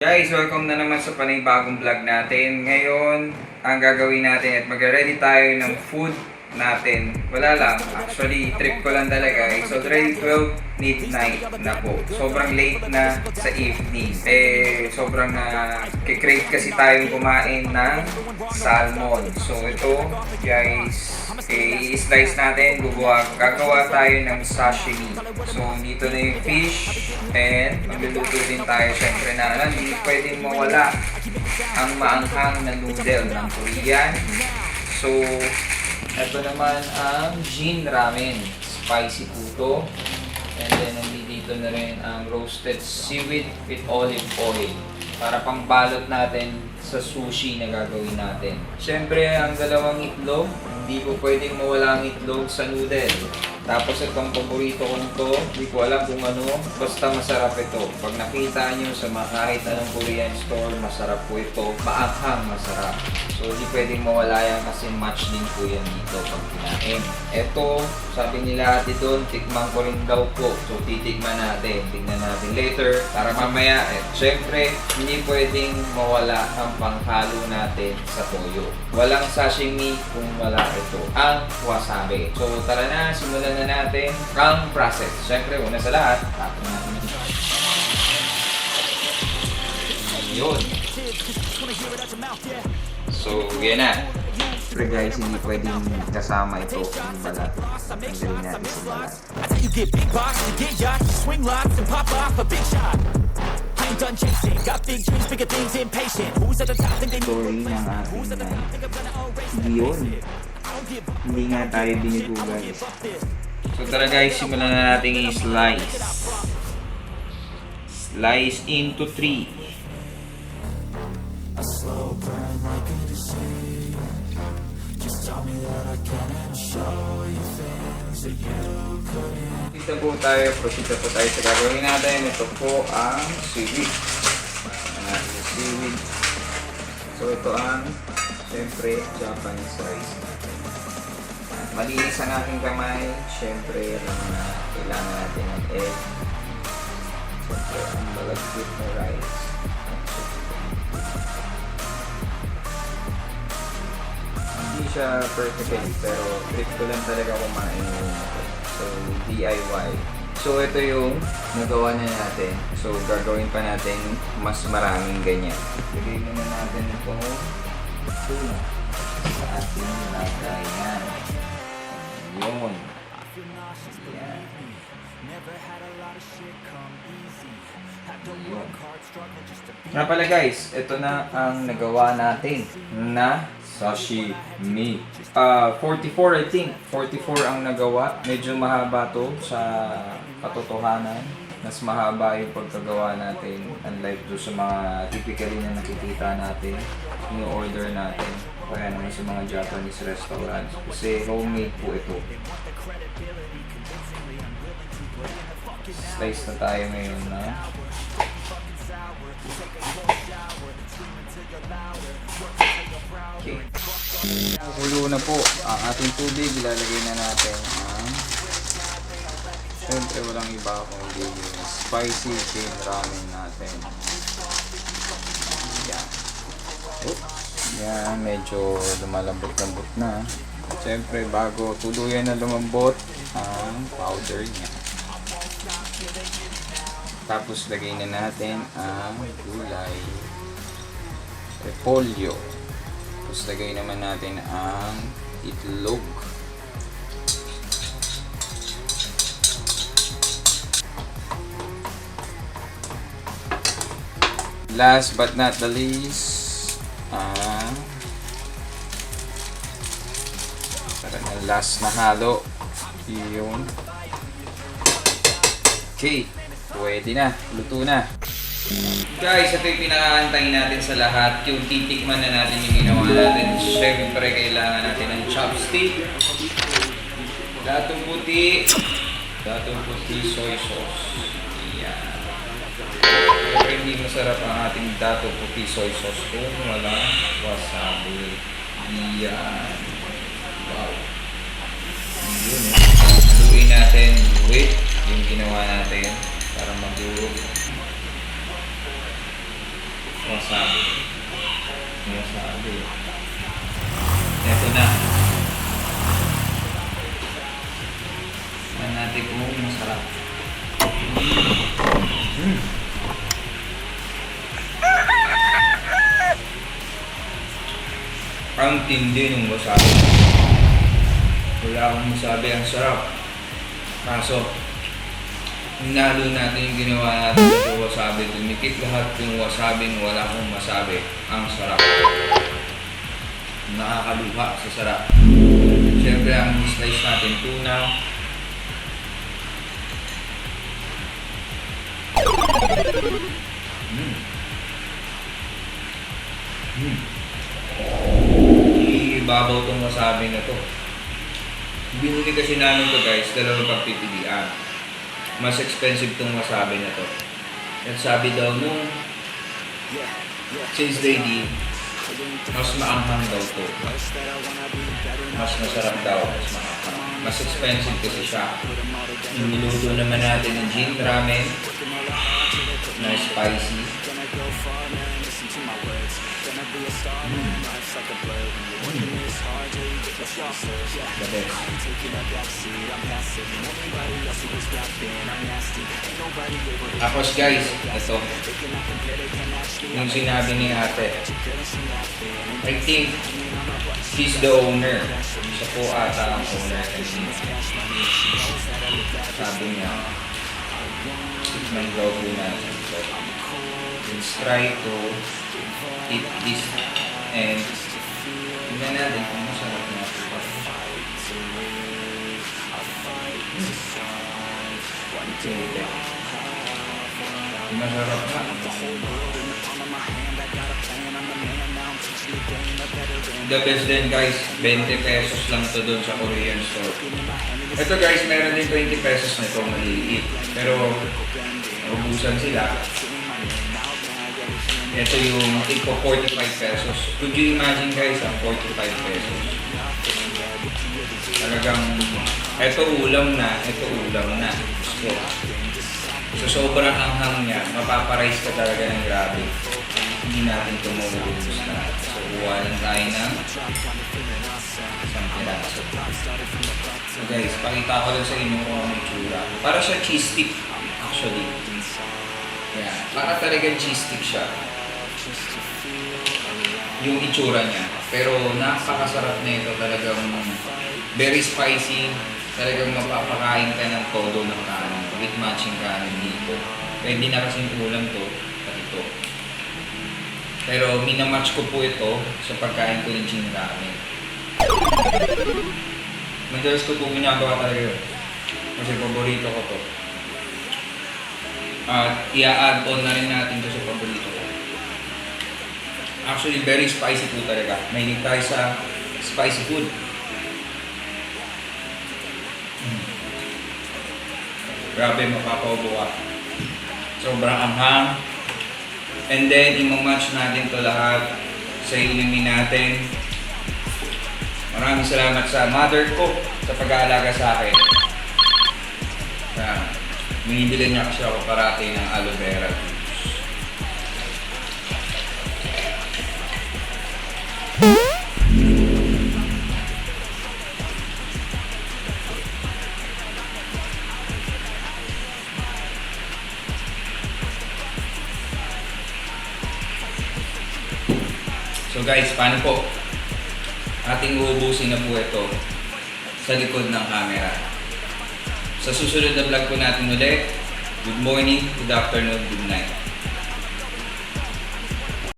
Guys, welcome na naman sa panibagong vlog natin. Ngayon, ang gagawin natin at mag-ready tayo ng food natin. Wala lang, actually, trip ko lang talaga. It's already 12 midnight na po. Sobrang late na sa evening. Sobrang crave kasi tayong kumain ng salmon. So, ito, guys, i-slice natin. Gagawa tayo ng sashimi. So, dito na yung fish. And, magluluto din tayo. Siyempre na, hindi pwedeng mawala ang maanghang na noodle ng Korean. So, ito naman ang Jin Ramen. Spicy po to. And then, nandito na rin ang roasted seaweed with olive oil. Para pangbalot natin sa sushi na gagawin natin. Siyempre, ang dalawang itlog, hindi po pwedeng mawala ang itlog sa noodle. Tapos itong paborito ko nito, hindi ko alam kung ano, basta masarap ito. Pag nakita nyo sa kahit anong Korean store, masarap po ito. Maanghang masarap. So, hindi pwedeng mawala yan kasi match din po yan dito pag kinain. Ito, sabi nila ate doon, tikman ko rin daw po. So, titikman natin. Tignan natin later. Para mamaya, syempre, hindi pwedeng mawala ang panghalo natin sa toyo. Walang sashimi kung wala ito. Ang wasabi. So, tara na, simulan na natin ang process. Syempre, una sa lahat, tapon natin ito. Yun. So, yan na. Siyempre guys, hindi pwedeng kasama ito yung balat. Tanggalin natin sa balat. Story ng ating hindi yun. Hindi nga tayo binigo guys. So tara guys, simulan na natin i-slice. Slice into 3. A slow burn like a disease. Just tell me that I can and show you things that you couldn't. Dito po tayo, proceed po tayo sa gagawin natin. Ito po ang seaweed. Seaweed. So ito ang, siyempre, Japanese rice. Malinis ang aking kamay. Siyempre, kailangan natin ng egg. Siyempre, ang malagkit na rice. Hindi siya perfect pero trip ko lang talaga kumain yun. So, DIY. So, ito yung nagawa na natin. So, gagawin pa natin mas maraming ganyan. Lagay na natin itong tuna sa ating lagayan. Yun. Yan. Nga pala guys, ito na ang nagawa natin na sashimi. 44 I think. 44 ang nagawa. Medyo mahaba to sa katotohanan. Mas mahaba yung pagkagawa natin. Unlike do sa mga typically na nakikita natin. Yung order natin. Kaya naman sa mga Japanese restaurants. Kasi homemade po ito. Slice na tayo ngayon na. Okay. Kulo na po ang ating tubig. Ilalagay na natin ang siyempre walang iba kundi yung spicy Jin Ramen natin. Yan. Yan, medyo lumalambot-lambot na. Siyempre bago tuluyan na lumambot ang powder niya. Tapos lagay na natin ang gulay, repolyo. Tapos lagay naman natin ang itlog. Last but not the least, last na halo. Yun. Okay. Pwede na, luto na. Guys, ito yung pinakaantay natin sa lahat. Yung titikman na natin yung ginawa natin. Siyempre, kailangan natin ng chopstick. Datong puti. Datong puti soy sauce. Yan. Pero hindi masarap ang ating datong puti soy sauce kung walang wasabi. Yan. Wow. Yun. Haluin natin with yung ginawa natin. Para magulog. Wasabi. Wasabi. Ito na. Tignan natin kung masarap. Ang tindi ng wasabi. Wala akong masabi, ang sarap. Kaso, hinalo natin yung ginawa natin sa wasabi. Tumikit lahat yung wasabi, wala akong masabi. Ang sarap. Nakakaluha sa sarap. Siyempre, ang slice natin tuna. Ibabaw tong wasabi na to. Binili kasi namin to guys, dalawang pagpipilian. Mas expensive tong wasabi na to. At sabi daw nung since lady, mas maanghang daw to. Mas masarap daw, mas maanghang. Mas expensive kasi siya. Niluto naman natin ng gin ramen na spicy. The best. Tapos guys, ito. Yung sinabi ni ate. I think she's the owner. Siya po ata ang owner. Sabi niya, tikman daw po natin. So, let's try to eat this and tingnan natin kung masarap na ito. Masarap na. The best din guys, 20 pesos lang to doon sa Korean store. Ito guys, meron din 20 pesos na ito maliliit. Pero, ubusan sila. Ito yung ito 45 pesos. Could you imagine guys, ang 45 pesos? Talagang, ito ulam na. So, sobrang anghang niya. Mapaparize ka talaga ng grabe. Hindi natin ito mauubos na. So, kuha lang tayo ng isang piraso. So guys, pakita ko lang sa inyo kung ano yung tsura. Para siya cheese stick, actually. Yeah, para talagang cheese stick siya. Yung itsura niya. Pero napakasarap na ito, talagang very spicy. Talagang mapapakain ka ng todo ng kanin with matching kanin dito. Pwede na kasing ulam to at ito. Pero minamatch ko po ito sa pagkain ko ng gin ramen. Madalas ko po ginagawa talaga yun. Kasi paborito ko to. At i-add on na rin natin ito sa paborito ko. Actually, very spicy po talaga. Mahilig tayo sa spicy food. Grabe, mapapaubo ka. Sobrang anghang. And then, imamatch natin to lahat sa inumin natin. Maraming salamat sa mother ko sa pag-aalaga sa akin. Binibili niya kasi ako parati ng aloe vera juice. So guys, paano po? Ating uubusin na po ito sa likod ng camera. Sa susunod na vlog po natin ulit, good morning, good afternoon, good night.